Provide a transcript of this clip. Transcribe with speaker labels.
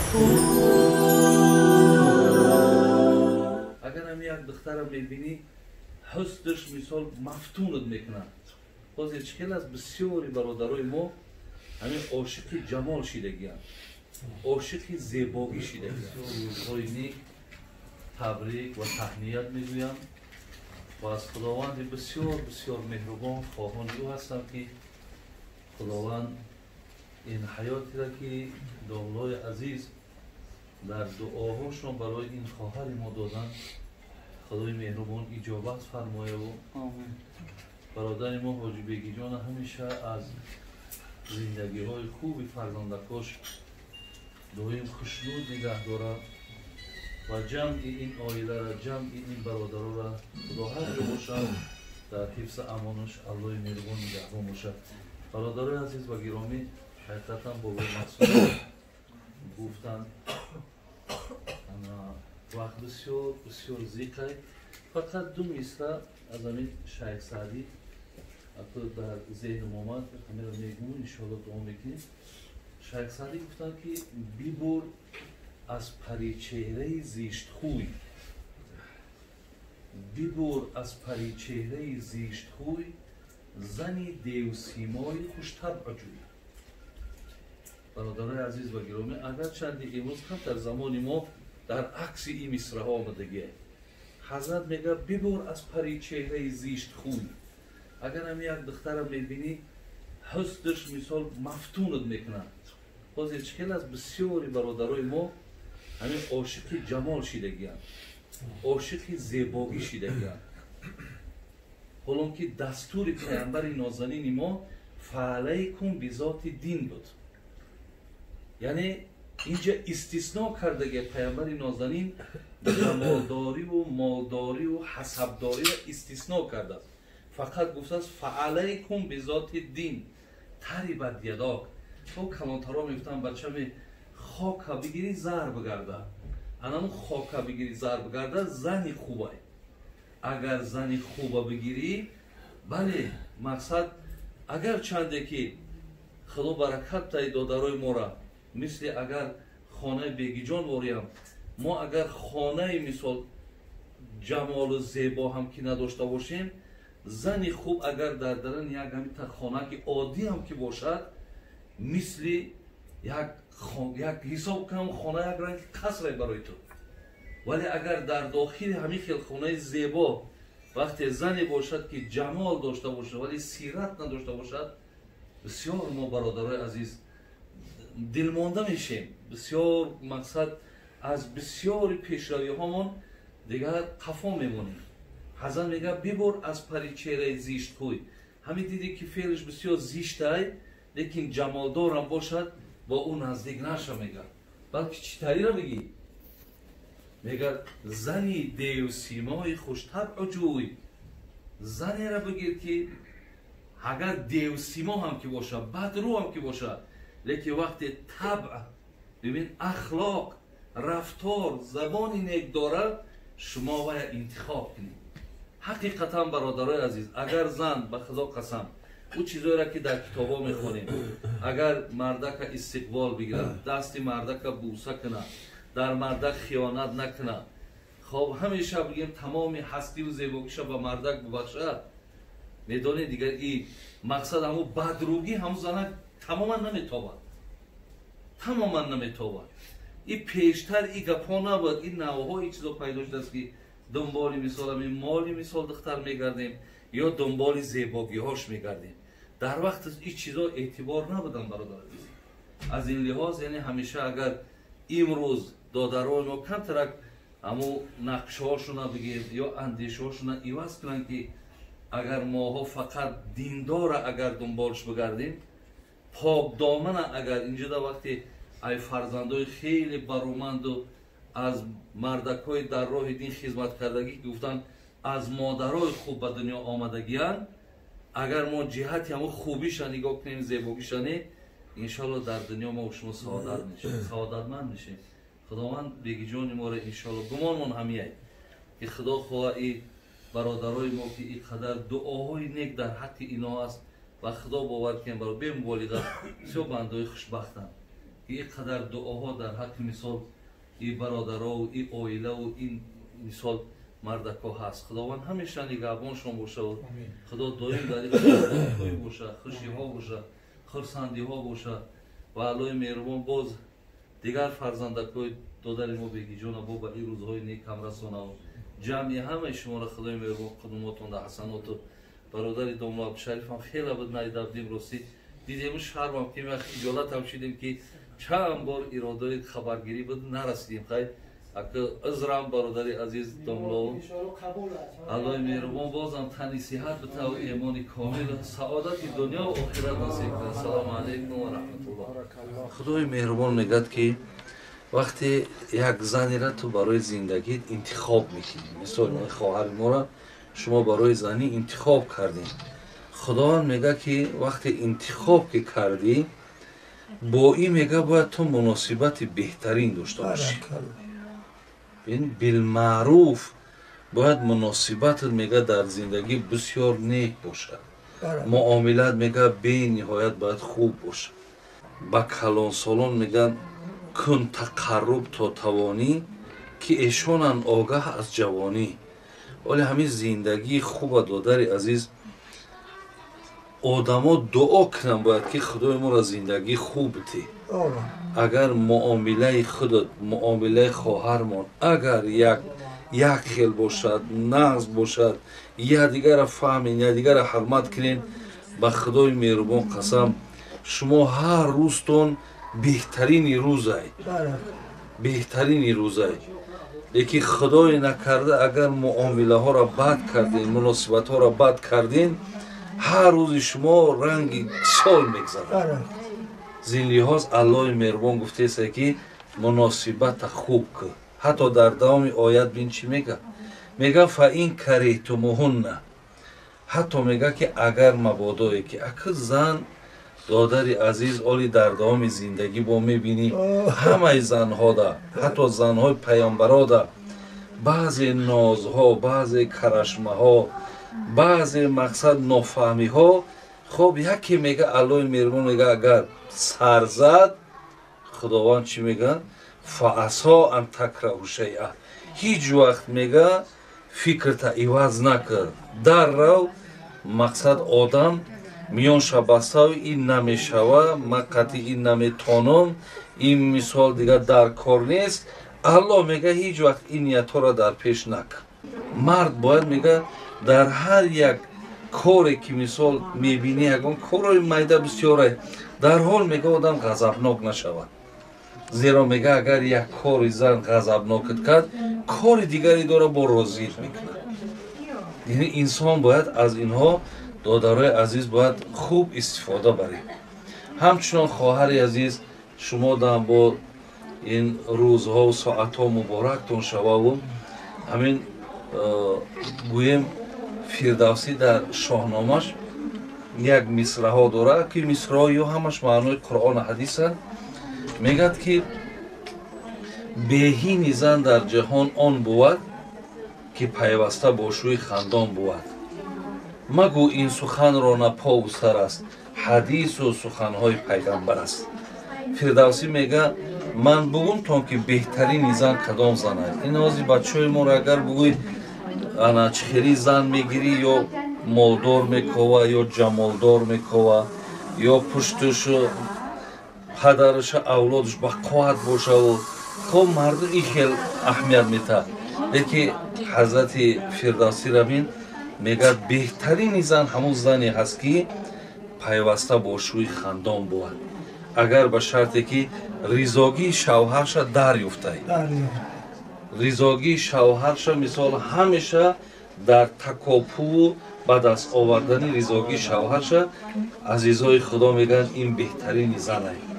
Speaker 1: اگر هم یک دخترم میبینی حسنش مثال مفتونت میکنه. باز اشکال از بسیاری برادرای ما همین عاشق جمال شدگی، عاشق زیبایی شدگی. خیلی تبریک و تهنیت میگویم و از خداوند بسیار بسیار مهربان خواهان او هستم که خداوند این حیاتی را که داملای عزیز در دعاهاشون برای این خواهر ما دادن خدای مهربان اجابت فرمایه و برادر ما حاجی بیگی جان همیشه از زندگی های خوبی فرزندکاش دائم خوشنود نگه داره و جمع این آیله را، جمع این برادر را خدا هر جا باشد در حفظ امانش الله مهربان نگهبان باشد. برادر عزیز و گرامی حقیقتا با مقصود گفتن وقت بسیار بسیار زیقه. فقط دو میسته از همین شیخ سعدی حتی در ذهن آمد همه را میگم انشاءالله دعا میکنیم. شیخ سعدی گفتن که بیبر از پریچهره زیشت خوی، بیبر از پریچهره زیشت خوی زنی دیو سیمای خوشتر عجوی. برادرای عزیز و گرامی اگر چندی امروز هم در زمان ما در عکس این مصرع ها آمدگیه حضرت میگه ببر از پریچهره زیشت خوی. اگر هم یک دخترم میبینی حسنش مثال مفتونت میکنه. باز اشکال از بسیاری برادرای ما همین عاشق جمال شدگی، عاشق زیبایی شدگی. حالا که دستور پیامبر نازنین ما فعلیکم بذات دین بود، یعنی اینجا استثناء کرده پیامبر نازنین جمالداری و مالداری و حسبداری را استثناء کرده است. فقط گفته است فعلیکم بذات دین تربت یداک. تو کلانترها میگفتن بچه می خاک بگیری زر بگرده، انم خاک بگیری زر بگرده زنی خوبه. اگر زنی خوبه بگیری بله مقصد اگر چنده که خدا برکت تایی دادرای ما را مثل اگر خانه بیگی جان باریم ما اگر خانه مثال جمال و زیبا هم که نداشته باشیم زنی خوب اگر در درن یک همی تا خانه که عادی هم که باشد مثل یک حساب کنم خانه یک رنگ قصره برای تو، ولی اگر در داخل همین خیل خانه زیبا وقتی زنی باشد که جمال داشته باشد ولی سیرت نداشته باشد بسیار ما برادرای عزیز دلمانده میشیم. بسیار مقصد از بسیاری پیشروی هامون دیگر قفا میمونیم. حضرت میگه ببر از پریچهره زیشت کوی. همین دیدی که فعلش بسیار زیشته لیکن جمالدار هم باشد با اون نزدیک نشه. میگه بلکه چی را بگی؟ میگه زنی دیو سیمای خوشتر عجوی. زنی را بگیر که اگر دیو سیما هم که باشه بدرو هم که باشه لیکن وقتی طبع ببین اخلاق رفتار زبانی نیک داره شما باید انتخاب کنید. حقیقتا برادرای عزیز اگر زن به خدا قسم او چیزایی را که در کتابا میخونیم اگر مردک استقبال بگیره دست مردک بوسه کنه در مردک خیانت نکنه خب همیشه بگیم تمام هستی و زیباییش به مردک ببخشه میدونی دیگر این مقصد همون بدروگی همون زنک تماما نمیتابد. این پیشتر این گپا نبود. این نوها این چیزا پیدا شده است که دنبالی مثال همین مالی مثال دختر میگردیم یا دنبالی زیبایی هاش میگردیم. در وقت این چیزا اعتبار نبودن برادر عزیز. از این لحاظ یعنی همیشه اگر امروز دادرای ما کم ترک همو نقشه هاشون بگید یا اندیشه هاشون ایواز کنن که اگر ماها فقط دیندار اگر دنبالش بگردیم پاک دامن اگر اینجا در وقتی ای فرزندای خیلی برومند و از مردکای در راه دین خدمت کردگی گفتن از مادرای خوب به دنیا آمدگیان اگر ما جهتی همو خوبیش نگاه کنیم زیباییشانی انشالله در دنیا ما و شما سعادتمند میشیم. خداوند بیگی جان ما را انشالله گمانمون همیه که خدا خواه ای برادرای ما که این قدر دعاهای نیک در حق اینا است و خدا باور کنیم برای به مبالغه بسیار بندهای خوشبختم اینقدر دعاها در حق مثال این برادرها و این عائله و این مثال مردکا هست. خداوند همیشه نگهبانشون باشه و خدا دائم در این خدای باشه، خوشی ها باشه، خرسندی ها باشه و الله مهربان باز دیگر فرزندکای دادر ما بگی جان ابا به این روزهای نیک هم رسانه و جمعی همه شما را خدای مهربان قدوماتون در حسنات و برادر داملا شریف هم خیلی بود ندیدیم راستی دیدیم شرمم که ما خجالت هم شدیم که چند بار اراده خبرگیری بود نرسیدیم. خیر اگه عذرم برادر عزیز داملا الله مهربان بازم تنی صحت بده و ایمان کامل سعادت دنیا و آخرت نصیب کنه. سلام علیکم و رحمت الله. خدای مهربان میگه که وقتی یک زنی را تو برای زندگی انتخاب میکنی، مثلا خواهر ما را شما برای زنی انتخاب کردین، خداوند میگه که وقتی انتخاب که کردی با این میگه باید تو مناسبت بهترین داشته باشی. این بالمعروف باید مناسبت میگه در زندگی بسیار نیک باشه، معاملت میگه به نهایت باید خوب باشه. با کلان سالان میگن کن تقرب تا توانی که ایشانن آگاه از جوانی. ولی همین زندگی خوب دادر عزیز آدما دعا کنن باید که خدای ما را زندگی خوب بده. اگر معامله خودت معامله خواهرمان اگر یک خیل باشد، نقص باشد، یا دیگر را فهمین یا دیگر را حرمت کنین، به خدای مهربان قسم شما هر روزتون بهترین روزه، بهترین روزه. یکی خدای نکرده اگر معامله ها را بد کردین، مناسبت ها را بد کردین، هر روز شما رنگ سال میگذره. زین لحاظ الله مهربان گفته است که مناسبت خوب که حتی در دوام آیت بین چی میگه؟ میگه فاین کریتموهن، حتی میگه که اگر مبادایی که اگر زن دادر عزیز اولی در دوام زندگی با میبینی همه زنها دا حتی زنهای پیامبرا دا بعضی نازها، بعضی کرشمه ها، بعضی مقصد نافهمی ها، خب یکی میگه الله مهربان میگه اگر سر زد خداوند چی میگه؟ فعسا ان تکرهوا شیئا، هیچ وقت میگه فکرت عوض نکرد در رو مقصد آدم میان شبستاوی این نمیشوه من قطعی این نمیتونم این مثال دیگه در کار نیست. الله میگه هیچ وقت این نیتها را در پیش نکن. مرد باید میگه در هر یک کاری که مثال میبینی یکان کارهای میده بسیاره در حال میگه آدم غضبناک نشود، زیرا میگه اگر یک کاری زن غضبناکت کرد کار دیگری داره با راضیت میکنه. یعنی انسان باید از اینها دادرای عزیز باید خوب استفاده بریم. همچنان خواهر عزیز شما دم با این روزها و ساعتها مبارکتون شوه و همین گویم فردوسی در شاهنامش یک مصرع ها داره که مصرع یا همش معنای قرآن و حدیث هست. میگد که بهین زن در جهان آن بود که پیوسته با شوی خندان بود. مگو این سخن را نه پا و سر است، حدیث و سخنهای پیغمبر است. فردوسی میگه من بگم تا که بهترین زن کدام زن است. این آزی بچه های ما را اگر بگوید انا چخیری زن میگیری یا مالدار میکوه یا جمالدار میکوه یا پشتش پدرش اولادش با قوت باشه و خب مردم این خیلی اهمیت میده. لیکن حضرت فردوسی روین میگه بهترین زن همون زنی هست که پیوسته با شوی خندان بود، اگر به شرطی که رضاگی شوهرش دریافته. رضاگی شوهرش مثال همیشه در تکاپو بعد از آوردن رضاگی شوهرش عزیزای خدا میگن این بهترین زن است.